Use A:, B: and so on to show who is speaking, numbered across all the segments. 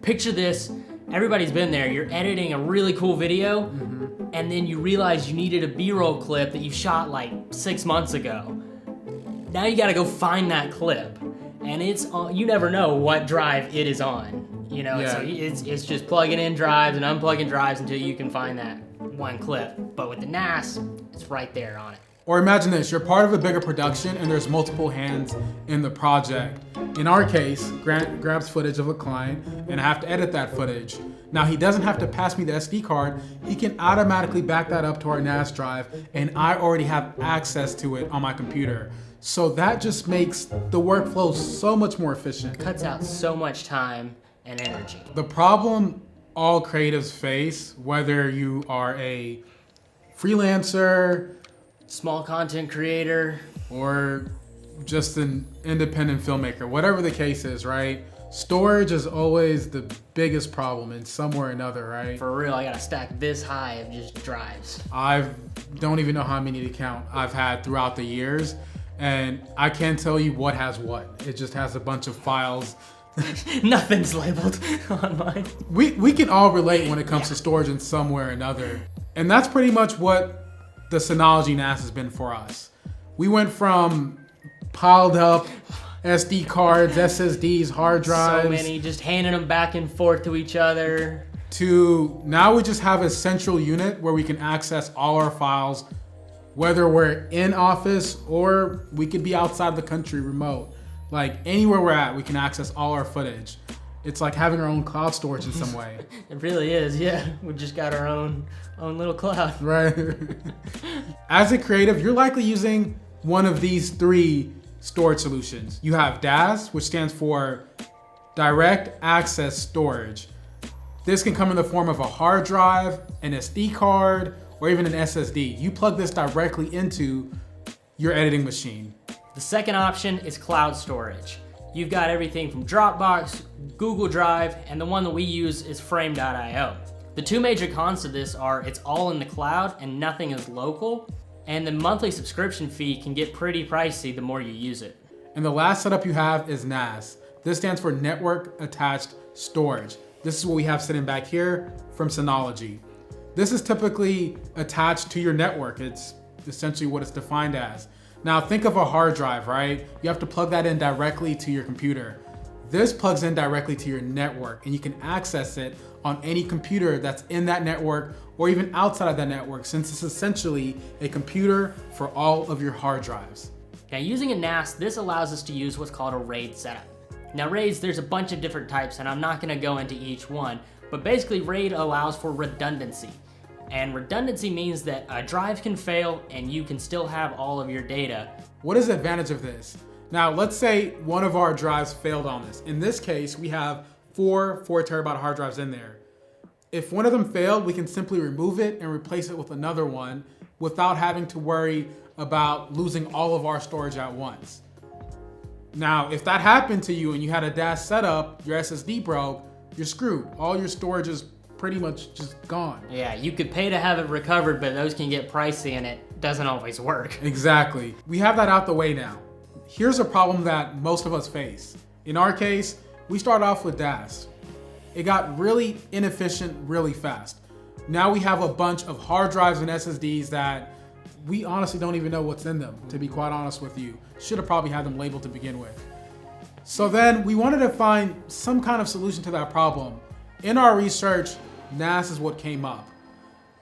A: Picture this, everybody's been there. You're editing a really cool video, and then you realize you needed a B-roll clip that you shot like 6 months ago. Now you gotta go find that clip, and it's on, you never know what drive it is on. You know, so it's just plugging in drives and unplugging drives until you can find that one clip. But with the NAS, it's right there on it.
B: Or imagine this, you're part of a bigger production and there's multiple hands in the project. In our case, Grant grabs footage of a client and I have to edit that footage. Now he doesn't have to pass me the SD card, he can automatically back that up to our NAS drive and I already have access to it on my computer. So that just makes the workflow so much more efficient.
A: Cuts out so much time and energy.
B: The problem all creatives face, whether you are a freelancer,
A: small content creator,
B: or just an independent filmmaker, whatever the case is, right? Storage is always the biggest problem in some way or another, right?
A: For real, I gotta stack this high of just drives.
B: I don't even know how many to count I've had throughout the years, and I can't tell you what has what. It just has a bunch of files.
A: Nothing's labeled on mine.
B: We can all relate when it comes to storage in some way or another. And that's pretty much what the Synology NAS has been for us. We went from piled up SD cards, SSDs, hard drives.
A: So many, just handing them back and forth to each other.
B: To now we just have a central unit where we can access all our files, whether we're in office or we could be outside the country remote. Like anywhere we're at, we can access all our footage. It's like having our own cloud storage in some way.
A: It really is, yeah. We've just got our own little cloud.
B: Right. As a creative, you're likely using one of these 3 storage solutions. You have DAS, which stands for Direct Access Storage. This can come in the form of a hard drive, an SD card, or even an SSD. You plug this directly into your editing machine.
A: The second option is cloud storage. You've got everything from Dropbox, Google Drive, and the one that we use is Frame.io. The 2 major cons to this are it's all in the cloud and nothing is local, and the monthly subscription fee can get pretty pricey the more you use it.
B: And the last setup you have is NAS. This stands for Network Attached Storage. This is what we have sitting back here from Synology. This is typically attached to your network. It's essentially what it's defined as. Now think of a hard drive, right? You have to plug that in directly to your computer. This plugs in directly to your network and you can access it on any computer that's in that network or even outside of that network, since it's essentially a computer for all of your hard drives.
A: Now using a NAS, this allows us to use what's called a RAID setup. Now RAIDs, there's a bunch of different types and I'm not gonna go into each one, but basically RAID allows for redundancy. And redundancy means that a drive can fail and you can still have all of your data.
B: What is the advantage of this? Now, let's say one of our drives failed on this. In this case, we have 4 terabyte hard drives in there. If one of them failed, we can simply remove it and replace it with another one without having to worry about losing all of our storage at once. Now, if that happened to you and you had a DAS setup, your SSD broke, you're screwed. All your storage is pretty much just gone.
A: Yeah, you could pay to have it recovered, but those can get pricey and it doesn't always work.
B: Exactly. We have that out the way now. Here's a problem that most of us face. In our case, we start off with DAS. It got really inefficient really fast. Now we have a bunch of hard drives and SSDs that we honestly don't even know what's in them, to be quite honest with you. Should have probably had them labeled to begin with. So then we wanted to find some kind of solution to that problem. In our research, NAS is what came up.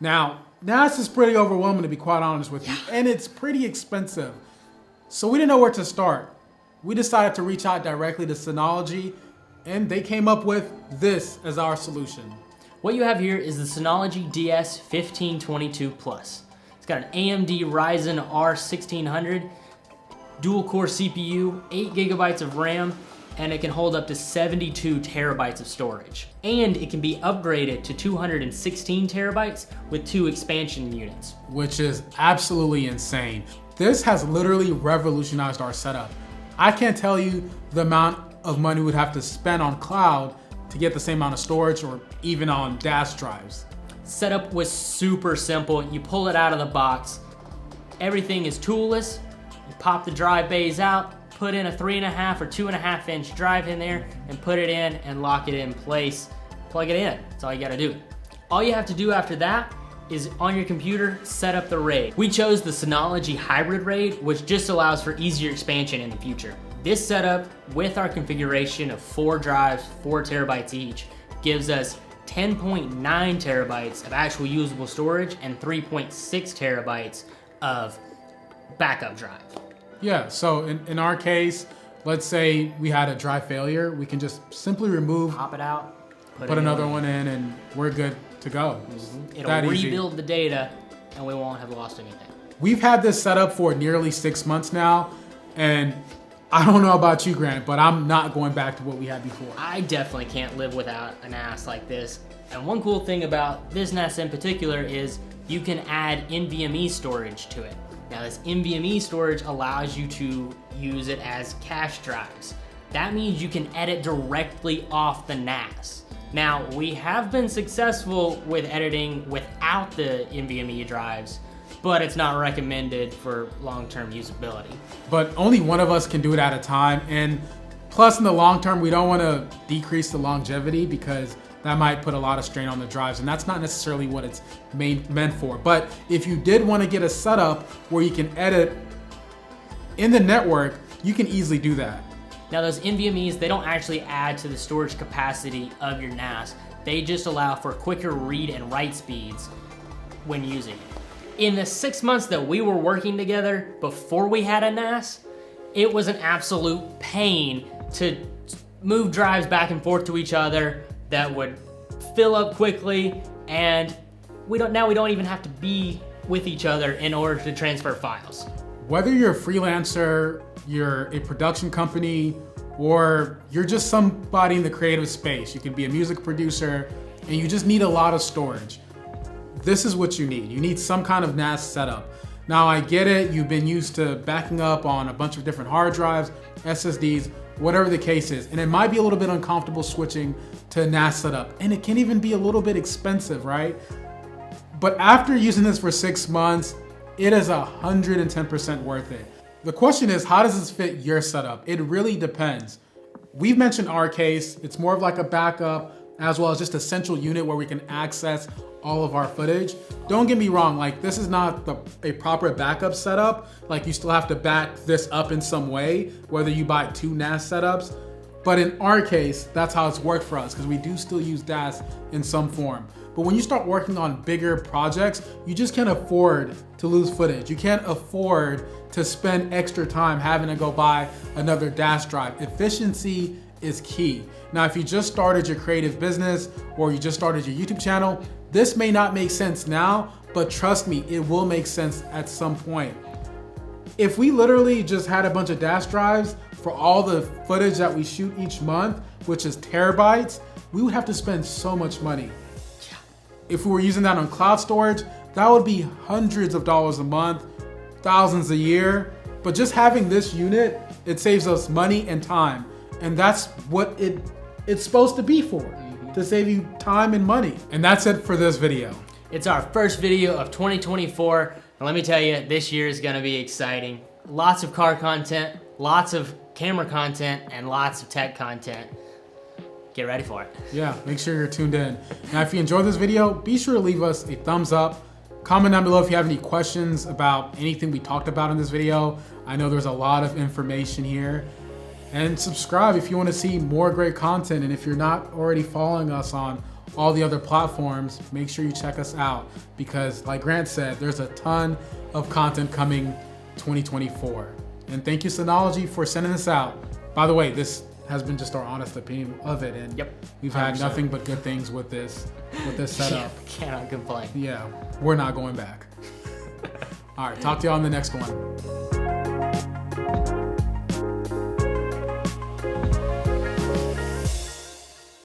B: Now, NAS is pretty overwhelming, to be quite honest with you, and it's pretty expensive. So we didn't know where to start. We decided to reach out directly to Synology, and they came up with this as our solution.
A: What you have here is the Synology DS1522 Plus. It's got an AMD Ryzen R1600, dual core CPU, 8 gigabytes of RAM, and it can hold up to 72 terabytes of storage. And it can be upgraded to 216 terabytes with 2 expansion units.
B: Which is absolutely insane. This has literally revolutionized our setup. I can't tell you the amount of money we would have to spend on cloud to get the same amount of storage or even on DAS drives.
A: Setup was super simple. You pull it out of the box. Everything is toolless. You pop the drive bays out, put in a 3.5 or 2.5 inch drive in there and put it in and lock it in place. Plug it in, that's all you gotta do. All you have to do after that is on your computer, set up the RAID. We chose the Synology Hybrid RAID, which just allows for easier expansion in the future. This setup with our configuration of 4 drives, 4 terabytes each, gives us 10.9 terabytes of actual usable storage and 3.6 terabytes of backup drive.
B: Yeah, so in our case, let's say we had a drive failure, we can just simply remove,
A: Pop it out,
B: put another one in, and we're good to go.
A: It'll rebuild the data and we won't have lost anything.
B: We've had this set up for nearly 6 months now, and I don't know about you, Grant, but I'm not going back to what we had before.
A: I definitely can't live without a NAS like this. And one cool thing about this NAS in particular is you can add NVMe storage to it. Now this NVMe storage allows you to use it as cache drives. That means you can edit directly off the NAS. Now we have been successful with editing without the NVMe drives, but it's not recommended for long-term usability.
B: But only one of us can do it at a time, and plus in the long term, we don't want to decrease the longevity because that might put a lot of strain on the drives, and that's not necessarily what it's meant for. But if you did want to get a setup where you can edit in the network, you can easily do that.
A: Now those NVMEs, they don't actually add to the storage capacity of your NAS. They just allow for quicker read and write speeds when using it. In the 6 months that we were working together before we had a NAS, it was an absolute pain to move drives back and forth to each other that would fill up quickly, and now we don't even have to be with each other in order to transfer files.
B: Whether you're a freelancer, you're a production company, or you're just somebody in the creative space, you could be a music producer, and you just need a lot of storage. This is what you need. You need some kind of NAS setup. Now I get it, you've been used to backing up on a bunch of different hard drives, SSDs, whatever the case is. And it might be a little bit uncomfortable switching to a NAS setup. And it can even be a little bit expensive, right? But after using this for 6 months, it is 110% worth it. The question is, how does this fit your setup? It really depends. We've mentioned our case, it's more of like a backup as well as just a central unit where we can access all of our footage. Don't get me wrong, like this is not a proper backup setup. Like you still have to back this up in some way, whether you buy 2 NAS setups. But in our case, that's how it's worked for us because we do still use DAS in some form. But when you start working on bigger projects, you just can't afford to lose footage. You can't afford to spend extra time having to go buy another DAS drive. Efficiency is key. Now, if you just started your creative business or you just started your YouTube channel, this may not make sense now, but trust me, it will make sense at some point. If we literally just had a bunch of DAS drives for all the footage that we shoot each month, which is terabytes, we would have to spend so much money. If we were using that on cloud storage, that would be hundreds of dollars a month, thousands a year. But just having this unit, it saves us money and time. And that's what it's supposed to be for, to save you time and money. And that's it for this video.
A: It's our first video of 2024. And let me tell you, this year is gonna be exciting. Lots of car content, lots of camera content, and lots of tech content. Get ready for it.
B: Yeah, make sure you're tuned in. Now, if you enjoyed this video, be sure to leave us a thumbs up. Comment down below if you have any questions about anything we talked about in this video. I know there's a lot of information here. And subscribe if you want to see more great content. And if you're not already following us on all the other platforms, make sure you check us out because like Grant said, there's a ton of content coming 2024. And thank you Synology for sending this out. By the way, this has been just our honest opinion of it, and
A: yep,
B: we've had nothing but good things with this setup.
A: Yeah, cannot complain.
B: Yeah, we're not going back. All right, talk to y'all on the next one.